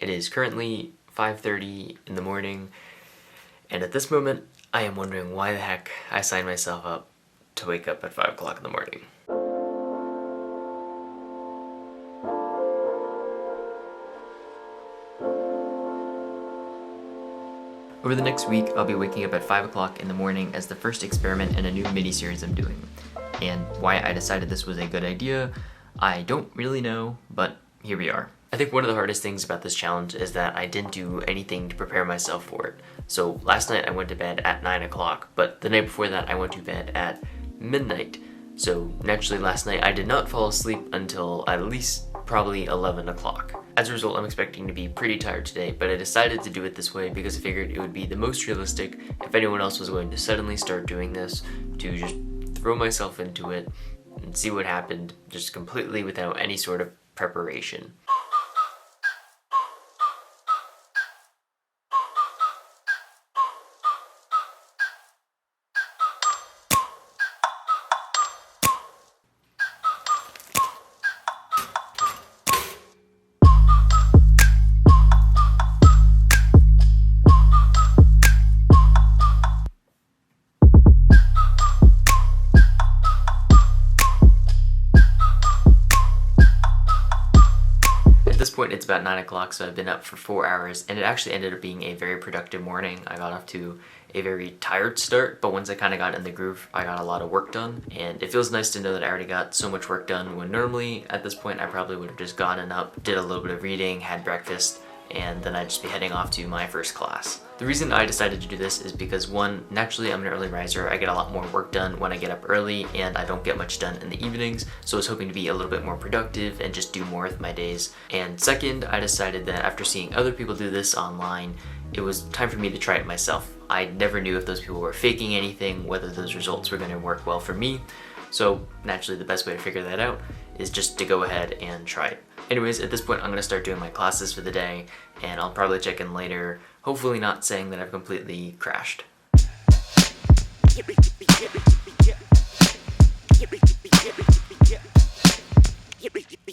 It is currently 5:30 in the morning, and at this moment, I am wondering why the heck I signed myself up to wake up at 5 o'clock in the morning. Over the next week, I'll be waking up at 5 o'clock in the morning as the first experiment in a new mini-series I'm doing. And why I decided this was a good idea, I don't really know, but here we are. I think one of the hardest things about this challenge is that I didn't do anything to prepare myself for it. So last night I went to bed at 9 o'clock, but the night before that I went to bed at midnight. So naturally last night I did not fall asleep until at least probably 11 o'clock. As a result, I'm expecting to be pretty tired today, but I decided to do it this way because I figured it would be the most realistic if anyone else was going to suddenly start doing this, to just throw myself into it and see what happened, just completely without any sort of preparation. At this point it's about 9 o'clock, so I've been up for 4 hours, and it actually ended up being a very productive morning. I got off to a very tired start, but once I kind of got in the groove, I got a lot of work done, and it feels nice to know that I already got so much work done when normally at this point I probably would have just gotten up, did a little bit of reading, had breakfast, and then I'd just be heading off to my first class. The reason I decided to do this is because one, naturally I'm an early riser, I get a lot more work done when I get up early and I don't get much done in the evenings, so I was hoping to be a little bit more productive and just do more with my days. And second, I decided that after seeing other people do this online, it was time for me to try it myself. I never knew if those people were faking anything, whether those results were going to work well for me, so naturally the best way to figure that out is just to go ahead and try it. Anyways, at this point I'm going to start doing my classes for the day, and I'll probably check in later, hopefully not saying that I've completely crashed.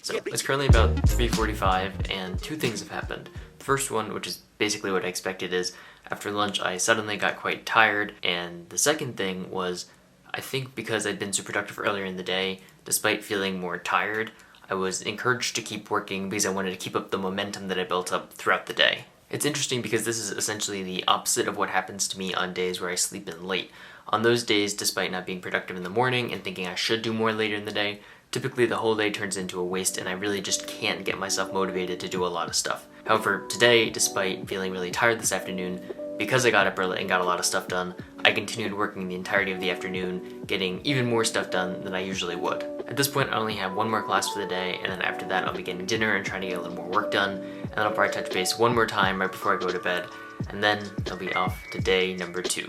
So it's currently about 3:45 and two things have happened. The first one, which is basically what I expected, is after lunch I suddenly got quite tired, and the second thing was, I think because I'd been so productive earlier in the day, despite feeling more tired, I was encouraged to keep working because I wanted to keep up the momentum that I built up throughout the day. It's interesting because this is essentially the opposite of what happens to me on days where I sleep in late. On those days, despite not being productive in the morning and thinking I should do more later in the day, typically the whole day turns into a waste and I really just can't get myself motivated to do a lot of stuff. However, today, despite feeling really tired this afternoon, because I got up early and got a lot of stuff done, I continued working the entirety of the afternoon, getting even more stuff done than I usually would. At this point, I only have one more class for the day, and then after that I'll be getting dinner and trying to get a little more work done, and then I'll probably touch base one more time right before I go to bed, and then I'll be off to day number 2.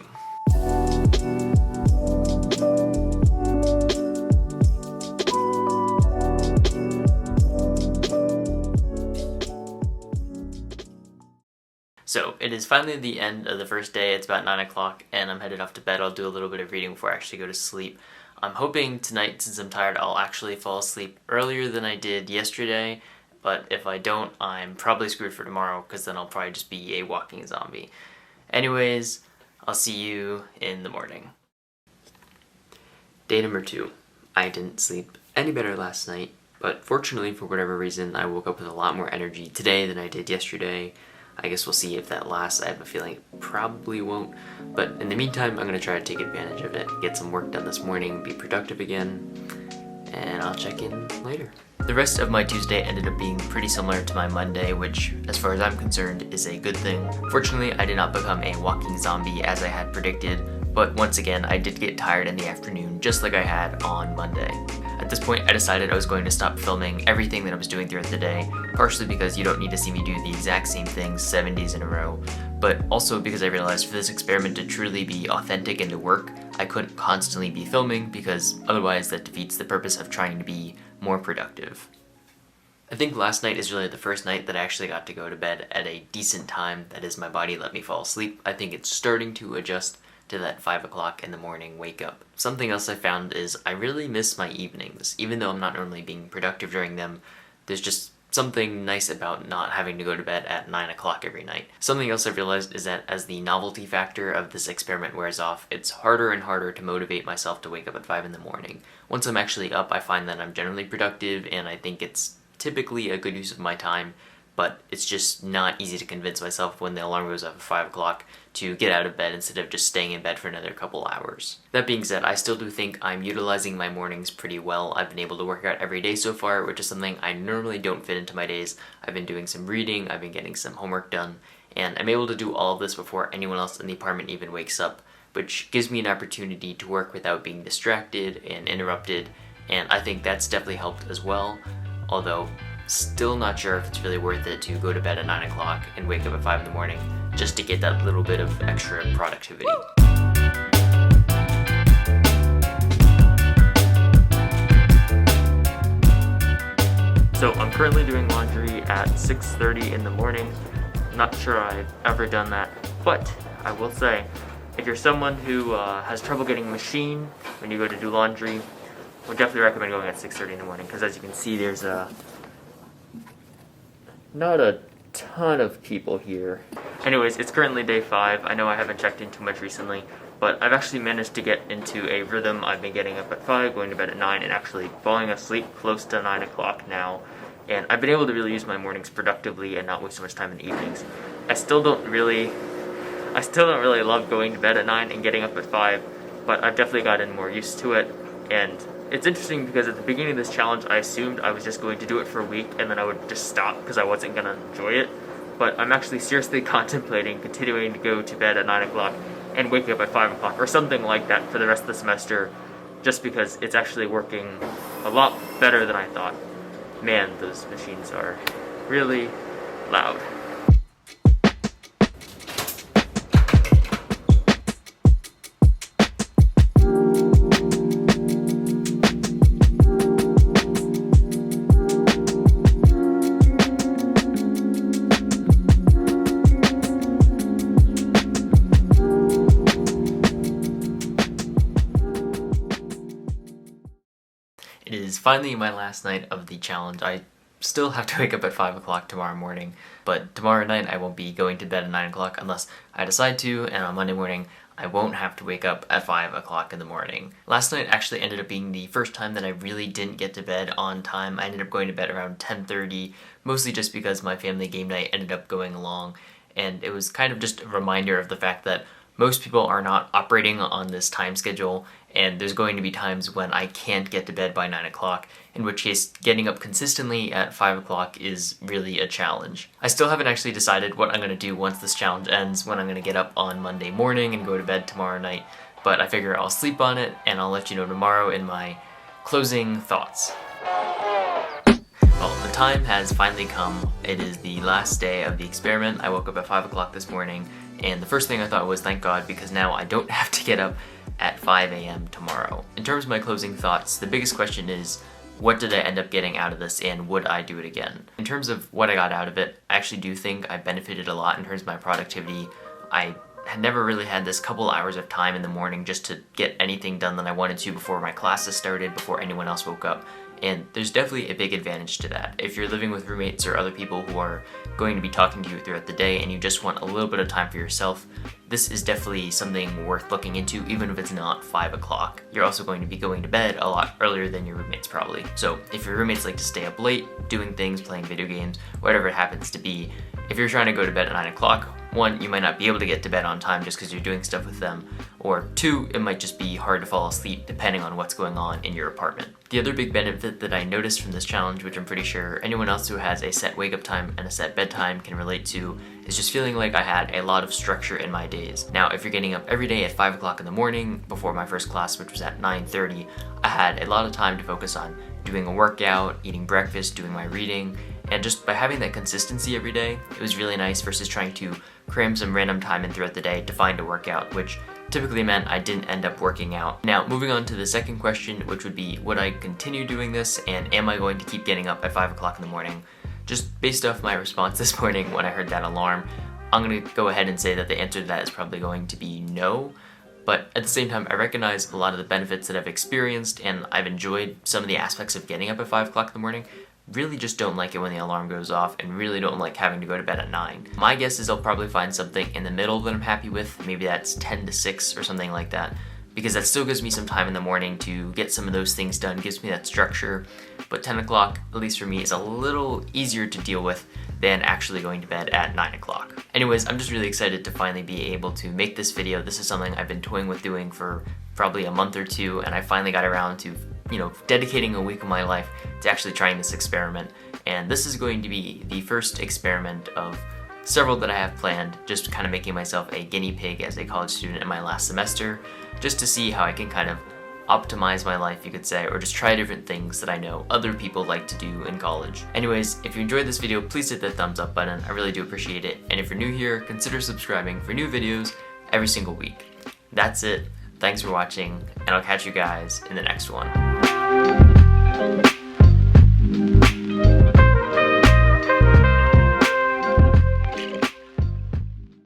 So it is finally the end of the first day. It's about 9 o'clock and I'm headed off to bed. I'll do a little bit of reading before I actually go to sleep. I'm hoping tonight, since I'm tired, I'll actually fall asleep earlier than I did yesterday, but if I don't, I'm probably screwed for tomorrow because then I'll probably just be a walking zombie. Anyways, I'll see you in the morning. Day number 2. I didn't sleep any better last night, but fortunately for whatever reason I woke up with a lot more energy today than I did yesterday. I guess we'll see if that lasts. I have a feeling it probably won't, but in the meantime I'm going to try to take advantage of it, get some work done this morning, be productive again, and I'll check in later. The rest of my Tuesday ended up being pretty similar to my Monday, which, as far as I'm concerned, is a good thing. Fortunately, I did not become a walking zombie as I had predicted, but once again, I did get tired in the afternoon, just like I had on Monday. At this point, I decided I was going to stop filming everything that I was doing throughout the day, partially because you don't need to see me do the exact same thing 7 days in a row, but also because I realized for this experiment to truly be authentic and to work, I couldn't constantly be filming because otherwise that defeats the purpose of trying to be more productive. I think last night is really the first night that I actually got to go to bed at a decent time, that is, my body let me fall asleep. I think it's starting to adjust to that 5 o'clock in the morning wake up. Something else I found is I really miss my evenings. Even though I'm not normally being productive during them, there's just something nice about not having to go to bed at 9 o'clock every night. Something else I've realized is that as the novelty factor of this experiment wears off, it's harder and harder to motivate myself to wake up at 5 in the morning. Once I'm actually up, I find that I'm generally productive, and I think it's typically a good use of my time, but it's just not easy to convince myself when the alarm goes off at 5 o'clock to get out of bed instead of just staying in bed for another couple hours. That being said, I still do think I'm utilizing my mornings pretty well. I've been able to work out every day so far, which is something I normally don't fit into my days. I've been doing some reading, I've been getting some homework done, and I'm able to do all of this before anyone else in the apartment even wakes up, which gives me an opportunity to work without being distracted and interrupted, and I think that's definitely helped as well, although still not sure if it's really worth it to go to bed at 9 o'clock and wake up at 5 in the morning just to get that little bit of extra productivity. So I'm currently doing laundry at 6:30 in the morning. Not sure I've ever done that, but I will say, if you're someone who has trouble getting a machine when you go to do laundry, I would definitely recommend going at 6:30 in the morning, because as you can see, there's not a ton of people here. Anyways, it's currently day 5. I know I haven't checked in too much recently, but I've actually managed to get into a rhythm. I've been getting up at 5, going to bed at 9, and actually falling asleep close to 9 o'clock now. And I've been able to really use my mornings productively and not waste so much time in the evenings. I still don't really love going to bed at 9 and getting up at 5, but I've definitely gotten more used to it. And it's interesting because at the beginning of this challenge, I assumed I was just going to do it for a week and then I would just stop because I wasn't going to enjoy it. But I'm actually seriously contemplating continuing to go to bed at 9 o'clock and waking up at 5 o'clock or something like that for the rest of the semester, just because it's actually working a lot better than I thought. Man, those machines are really loud. It is finally my last night of the challenge. I still have to wake up at 5 o'clock tomorrow morning, but tomorrow night I won't be going to bed at 9 o'clock unless I decide to, and on Monday morning I won't have to wake up at 5 o'clock in the morning. Last night actually ended up being the first time that I really didn't get to bed on time. I ended up going to bed around 10:30, mostly just because my family game night ended up going along, and it was kind of just a reminder of the fact that most people are not operating on this time schedule, and there's going to be times when I can't get to bed by 9 o'clock, in which case getting up consistently at 5 o'clock is really a challenge. I still haven't actually decided what I'm going to do once this challenge ends, when I'm going to get up on Monday morning and go to bed tomorrow night, but I figure I'll sleep on it, and I'll let you know tomorrow in my closing thoughts. Well, the time has finally come. It is the last day of the experiment. I woke up at 5 o'clock this morning, and the first thing I thought was thank God, because now I don't have to get up at 5 a.m. tomorrow. In terms of my closing thoughts, the biggest question is, what did I end up getting out of this, and would I do it again? In terms of what I got out of it, I actually do think I benefited a lot in terms of my productivity. I had never really had this couple hours of time in the morning just to get anything done that I wanted to before my classes started, before anyone else woke up. And there's definitely a big advantage to that. If you're living with roommates or other people who are going to be talking to you throughout the day and you just want a little bit of time for yourself, this is definitely something worth looking into, even if it's not 5 o'clock. You're also going to be going to bed a lot earlier than your roommates probably. So if your roommates like to stay up late, doing things, playing video games, whatever it happens to be, if you're trying to go to bed at 9 o'clock, 1, you might not be able to get to bed on time just because you're doing stuff with them, or 2, it might just be hard to fall asleep depending on what's going on in your apartment. The other big benefit that I noticed from this challenge, which I'm pretty sure anyone else who has a set wake up time and a set bedtime can relate to, is just feeling like I had a lot of structure in my days. Now, if you're getting up every day at 5 o'clock in the morning before my first class, which was at 9:30, I had a lot of time to focus on doing a workout, eating breakfast, doing my reading, and just by having that consistency every day, it was really nice versus trying to cram some random time in throughout the day to find a workout, which typically meant I didn't end up working out. Now, moving on to the second question, which would be, would I continue doing this, and am I going to keep getting up at 5 o'clock in the morning? Just based off my response this morning when I heard that alarm, I'm gonna go ahead and say that the answer to that is probably going to be no. But at the same time, I recognize a lot of the benefits that I've experienced, and I've enjoyed some of the aspects of getting up at 5 o'clock in the morning, really just don't like it when the alarm goes off and really don't like having to go to bed at 9. My guess is I'll probably find something in the middle that I'm happy with. Maybe that's 10 to 6 or something like that, because that still gives me some time in the morning to get some of those things done, gives me that structure. But 10 o'clock, at least for me, is a little easier to deal with than actually going to bed at 9 o'clock. Anyways, I'm just really excited to finally be able to make this video. This is something I've been toying with doing for probably a month or two, and I finally got around to, dedicating a week of my life to actually trying this experiment. And this is going to be the first experiment of several that I have planned, just kind of making myself a guinea pig as a college student in my last semester, just to see how I can kind of optimize my life, you could say, or just try different things that I know other people like to do in college. Anyways, if you enjoyed this video, please hit the thumbs up button. I really do appreciate it. And if you're new here, consider subscribing for new videos every single week. That's it. Thanks for watching, and I'll catch you guys in the next one.